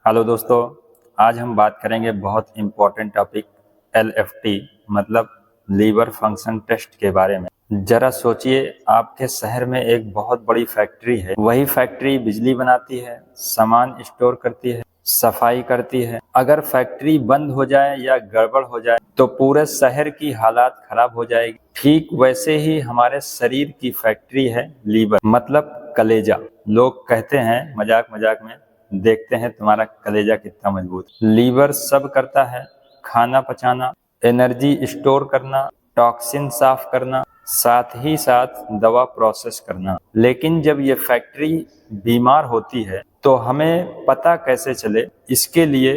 Hello दोस्तों, आज हम बात करेंगे बहुत इम्पोर्टेंट टॉपिक LFT मतलब लीवर फंक्शन टेस्ट के बारे में। जरा सोचिए, आपके शहर में एक बहुत बड़ी फैक्ट्री है। वही फैक्ट्री बिजली बनाती है, सामान स्टोर करती है, सफाई करती है। अगर फैक्ट्री बंद हो जाए या गड़बड़ हो जाए तो पूरे शहर की हालात खराब हो जाएगी। ठीक वैसे ही हमारे शरीर की फैक्ट्री है लीवर मतलब कलेजा। लोग कहते हैं मजाक मजाक में, देखते हैं तुम्हारा कलेजा कितना मजबूत। लीवर सब करता है, खाना पचाना, एनर्जी स्टोर करना, टॉक्सिन साफ करना, साथ ही साथ दवा प्रोसेस करना। लेकिन जब ये फैक्ट्री बीमार होती है तो हमें पता कैसे चले? इसके लिए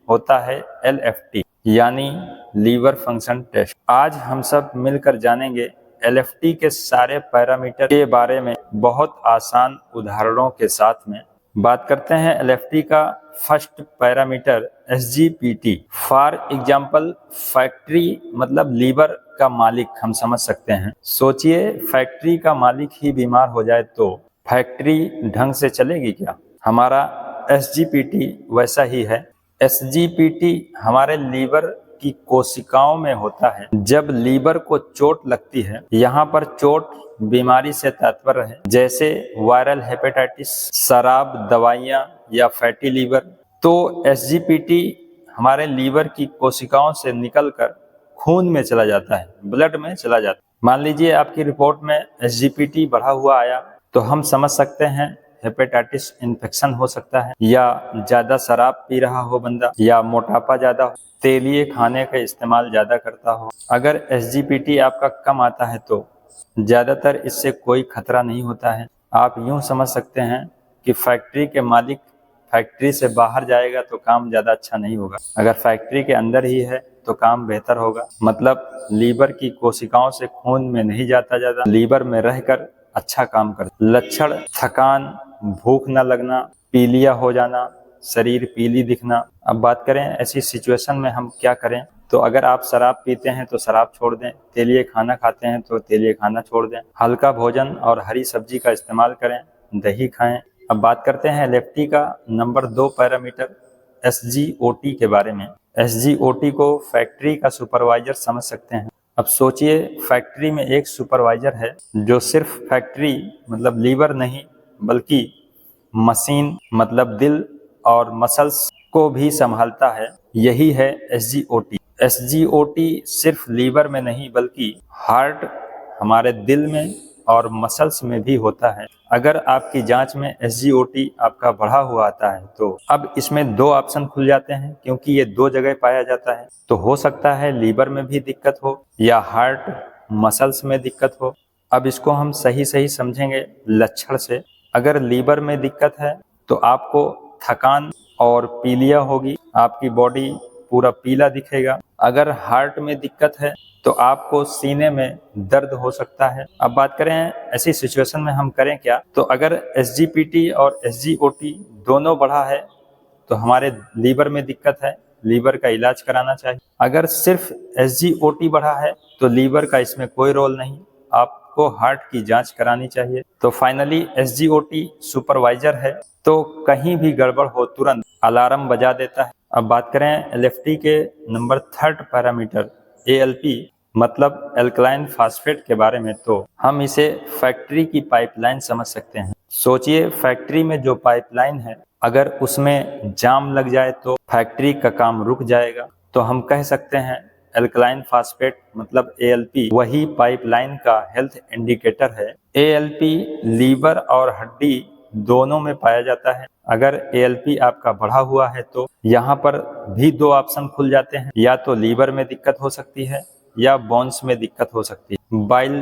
होता है LFT यानी लीवर फंक्शन टेस्ट। आज हम सब मिलकर जानेंगे LFT के सारे पैरामीटर के बारे में बहुत आसान उदाहरणों के साथ में। बात करते हैं LFT का first parameter SGPT। For example, factory मतलब लीवर का मालिक हम समझ सकते हैं। सोचिए, फैक्ट्री का मालिक ही बीमार हो जाए तो फैक्ट्री ढंग से चलेगी क्या? हमारा SGPT वैसा ही है। SGPT हमारे लीवर की कोशिकाओं में होता है। जब लीवर को चोट लगती है, यहाँ पर चोट बीमारी से तात्पर्य है जैसे वायरल हेपेटाइटिस, शराब, दवाइयाँ या फैटी लीवर, तो SGPT हमारे लीवर की कोशिकाओं से निकलकर खून में चला जाता है, ब्लड में चला जाता है। मान लीजिए आपकी रिपोर्ट में SGPT बढ़ा हुआ आया तो हम समझ सकते हैं हेपेटाइटिस इन्फेक्शन हो सकता है, या ज्यादा शराब पी रहा हो बंदा, या मोटापा ज्यादा हो, तेलीय खाने का इस्तेमाल ज्यादा करता हो। अगर SGPT आपका कम आता है तो ज्यादातर इससे कोई खतरा नहीं होता है। आप यूं समझ सकते हैं कि फैक्ट्री के मालिक फैक्ट्री से बाहर जाएगा तो काम ज्यादा अच्छा नहीं होगा, अगर फैक्ट्री के अंदर ही है तो काम बेहतर होगा। मतलब लीवर की कोशिकाओं से खून में नहीं जाता, ज्यादा लीवर में रहकर अच्छा काम करता। लक्षण: थकान, भूख न लगना, पीलिया हो जाना, शरीर पीली दिखना। अब बात करें ऐसी सिचुएशन में हम क्या करें, तो अगर आप शराब पीते हैं तो शराब छोड़ दें, तेलीय खाना खाते हैं तो तेलीय खाना छोड़ दें, हल्का भोजन और हरी सब्जी का इस्तेमाल करें, दही खाएं। अब बात करते हैं LFT का नंबर 2 पैरामीटर SGOT के बारे में। SGOT को फैक्ट्री का सुपरवाइजर समझ सकते हैं। अब सोचिए, फैक्ट्री में एक सुपरवाइजर है जो सिर्फ फैक्ट्री मतलब लीवर नहीं बल्कि मशीन मतलब दिल और मसल्स को भी संभालता है। यही है SGOT। SGOT सिर्फ लीवर में नहीं बल्कि हार्ट, हमारे दिल में और मसल्स में भी होता है। अगर आपकी जांच में SGOT आपका बढ़ा हुआ आता है तो अब इसमें 2 ऑप्शन खुल जाते हैं, क्योंकि ये 2 जगह पाया जाता है। तो हो सकता है लीवर में भी दिक्कत हो या हार्ट मसल्स में दिक्कत हो। अब इसको हम सही सही समझेंगे लक्षण से। अगर लीवर में दिक्कत है तो आपको थकान और पीलिया होगी, आपकी बॉडी पूरा पीला दिखेगा। अगर हार्ट में दिक्कत है तो आपको सीने में दर्द हो सकता है। अब बात करें ऐसी सिचुएशन में हम करें क्या, तो अगर SGPT और SGOT दोनों बढ़ा है तो हमारे लीवर में दिक्कत है, लीवर का इलाज कराना चाहिए। अगर सिर्फ SGOT बढ़ा है तो लीवर का इसमें कोई रोल नहीं, आपको हार्ट की जांच करानी चाहिए। तो फाइनली SGOT सुपरवाइजर है, तो कहीं भी गड़बड़ हो तुरंत अलार्म बजा देता है। अब बात करें LFT के नंबर 3 पैरामीटर ALP मतलब एल्कलाइन फास्फेट के बारे में, तो हम इसे फैक्ट्री की पाइपलाइन समझ सकते हैं। सोचिए, फैक्ट्री में जो पाइपलाइन है अगर उसमें जाम लग जाए तो फैक्ट्री का काम रुक जाएगा। तो हम कह सकते हैं एल्कलाइन फास्फेट मतलब ALP वही पाइपलाइन का हेल्थ इंडिकेटर है। ALP लीवर और हड्डी दोनों में पाया जाता है। अगर ALP आपका बढ़ा हुआ है तो यहाँ पर भी 2 ऑप्शन खुल जाते हैं, या तो लीवर में दिक्कत हो सकती है या बोन्स में दिक्कत हो सकती है। बाइल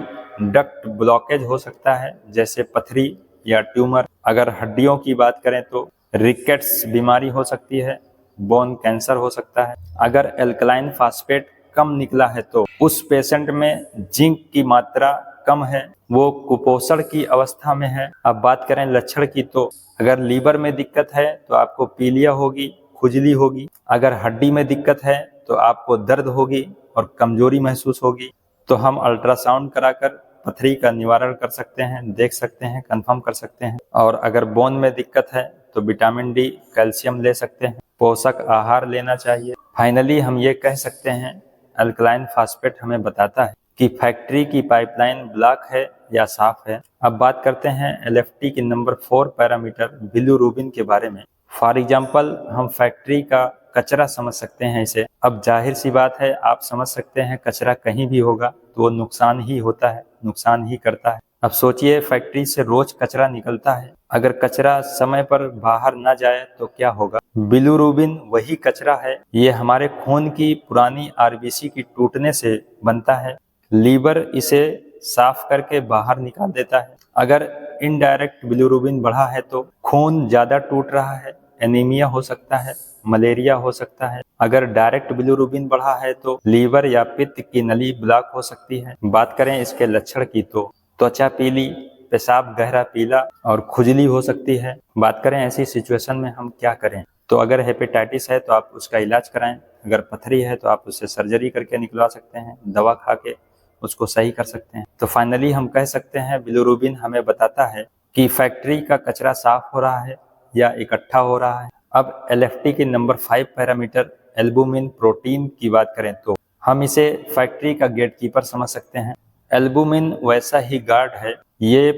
डक्ट ब्लॉकेज हो सकता है जैसे पथरी या ट्यूमर। अगर हड्डियों की बात करें तो रिकेट्स बीमारी हो सकती है, बोन कैंसर हो सकता है। अगर एल्कलाइन फास्फेट कम निकला है तो उस पेशेंट में जिंक की मात्रा कम है, वो कुपोषण की अवस्था में है। अब बात करें लक्षण की, तो अगर लीवर में दिक्कत है तो आपको पीलिया होगी, खुजली होगी। अगर हड्डी में दिक्कत है तो आपको दर्द होगी और कमजोरी महसूस होगी। तो हम अल्ट्रासाउंड कराकर पथरी का निवारण कर सकते हैं, देख सकते हैं, कंफर्म कर सकते हैं। और अगर बोन में दिक्कत है तो विटामिन डी, कैल्शियम ले सकते हैं, पोषक आहार लेना चाहिए। फाइनली हम ये कह सकते हैं अल्कलाइन फास्फेट हमें बताता है कि फैक्ट्री की पाइपलाइन ब्लॉक है या साफ है। अब बात करते हैं LFT की नंबर 4 पैरामीटर बिलिरुबिन के बारे में। फॉर एग्जाम्पल हम फैक्ट्री का कचरा समझ सकते हैं इसे। अब जाहिर सी बात है, आप समझ सकते हैं कचरा कहीं भी होगा तो वो नुकसान ही होता है, नुकसान ही करता है। अब सोचिए फैक्ट्री से रोज कचरा निकलता है, अगर कचरा समय पर बाहर ना जाए तो क्या होगा। बिलिरुबिन वही कचरा है, ये हमारे खून की पुरानी RBC की टूटने से बनता है। लीवर इसे साफ करके बाहर निकाल देता है। अगर इनडायरेक्ट बिलिरुबिन बढ़ा है तो खून ज्यादा टूट रहा है, एनीमिया हो सकता है, मलेरिया हो सकता है। अगर डायरेक्ट बिलिरुबिन बढ़ा है तो लीवर या पित्त की नली ब्लॉक हो सकती है। बात करें इसके लक्षण की तो त्वचा पीली, पेशाब गहरा पीला और खुजली हो सकती है। बात करें ऐसी सिचुएशन में हम क्या करें, तो अगर हेपेटाइटिस है तो आप उसका इलाज कराएं, अगर पथरी है तो आप उससे सर्जरी करके निकलवा सकते हैं, दवा खा के उसको सही कर सकते हैं। तो फाइनली हम कह सकते हैं बिलिरुबिन हमें बताता है कि फैक्ट्री का कचरा साफ हो रहा है या इकट्ठा हो रहा है। अब LFT की नंबर 5 पैरामीटर एल्बुमिन प्रोटीन की बात करें तो हम इसे फैक्ट्री का गेटकीपर समझ सकते हैं। एल्बुमिन वैसा ही गार्ड है, ये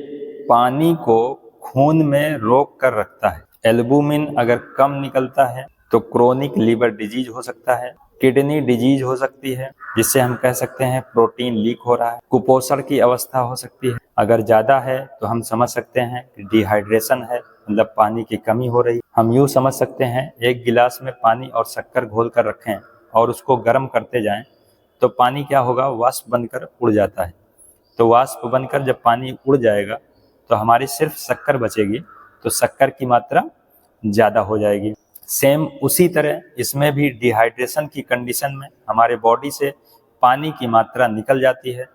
पानी को खून में रोक कर रखता है। एल्बुमिन अगर कम निकलता है तो क्रोनिक लीवर डिजीज हो सकता है, किडनी डिजीज हो सकती है, जिससे हम कह सकते हैं प्रोटीन लीक हो रहा है, कुपोषण की अवस्था हो सकती है। अगर ज्यादा है तो हम समझ सकते हैं कि डिहाइड्रेशन है, मतलब पानी की कमी हो रही। हम यूँ समझ सकते हैं एक गिलास में पानी और शक्कर घोल कर रखें और उसको गर्म करते जाएं तो पानी क्या होगा, वाष्प बनकर उड़ जाता है। तो वाष्प बनकर जब पानी उड़ जाएगा तो हमारी सिर्फ शक्कर बचेगी, तो शक्कर की मात्रा ज़्यादा हो जाएगी। सेम उसी तरह इसमें भी डिहाइड्रेशन की कंडीशन में हमारे बॉडी से पानी की मात्रा निकल जाती है,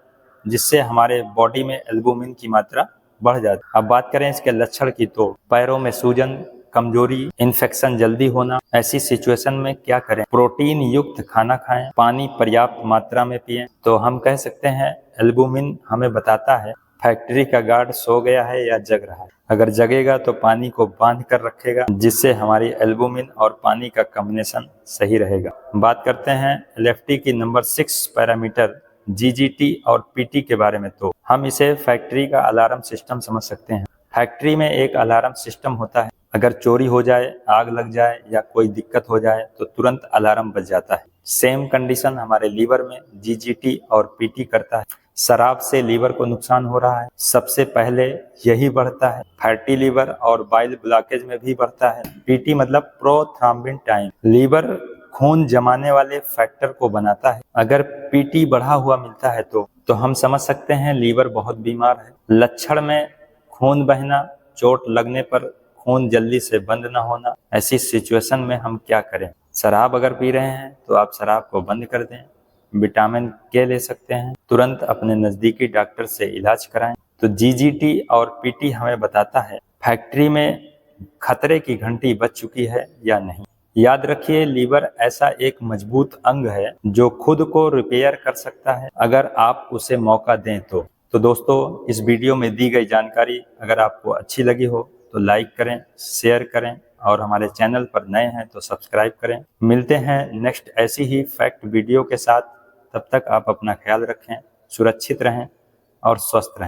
जिससे हमारे बॉडी में एल्बुमिन की मात्रा बढ़ जाती है। अब बात करें इसके लक्षण की तो पैरों में सूजन, कमजोरी, इन्फेक्शन जल्दी होना। ऐसी सिचुएशन में क्या करें, प्रोटीन युक्त खाना खाएं, पानी पर्याप्त मात्रा में पिएं। तो हम कह सकते हैं एल्बुमिन हमें बताता है फैक्ट्री का गार्ड सो गया है या जग रहा है। अगर जगेगा तो पानी को बांध कर रखेगा, जिससे हमारी एल्बुमिन और पानी का कॉम्बिनेशन सही रहेगा। बात करते हैं LFT की नंबर 6 पैरामीटर GGT और PT के बारे में। तो हम इसे फैक्ट्री का अलार्म सिस्टम समझ सकते हैं। फैक्ट्री में एक अलार्म सिस्टम होता है, अगर चोरी हो जाए, आग लग जाए या कोई दिक्कत हो जाए तो तुरंत अलार्म बज जाता है। सेम कंडीशन हमारे लीवर में GGT और PT करता है। शराब से लीवर को नुकसान हो रहा है, सबसे पहले यही बढ़ता है। फैटी लीवर और बाइल ब्लॉकेज में भी बढ़ता है। PT मतलब प्रोथ्रोम्बिन टाइम, लीवर खून जमाने वाले फैक्टर को बनाता है। अगर PT बढ़ा हुआ मिलता है तो हम समझ सकते हैं लीवर बहुत बीमार है। लक्षण में खून बहना, चोट लगने पर खून जल्दी से बंद न होना। ऐसी सिचुएशन में हम क्या करें, शराब अगर पी रहे हैं तो आप शराब को बंद कर दें, विटामिन K ले सकते हैं, तुरंत अपने नजदीकी डॉक्टर से इलाज कराएं। तो GGT और PT हमें बताता है फैक्ट्री में खतरे की घंटी बज चुकी है या नहीं। याद रखिए लीवर ऐसा एक मजबूत अंग है जो खुद को रिपेयर कर सकता है, अगर आप उसे मौका दें तो दोस्तों इस वीडियो में दी गई जानकारी अगर आपको अच्छी लगी हो तो लाइक करें, शेयर करें और हमारे चैनल पर नए हैं तो सब्सक्राइब करें। मिलते हैं नेक्स्ट ऐसी ही फैक्ट वीडियो के साथ। तब तक आप अपना ख्याल रखें, सुरक्षित रहें और स्वस्थ रहें।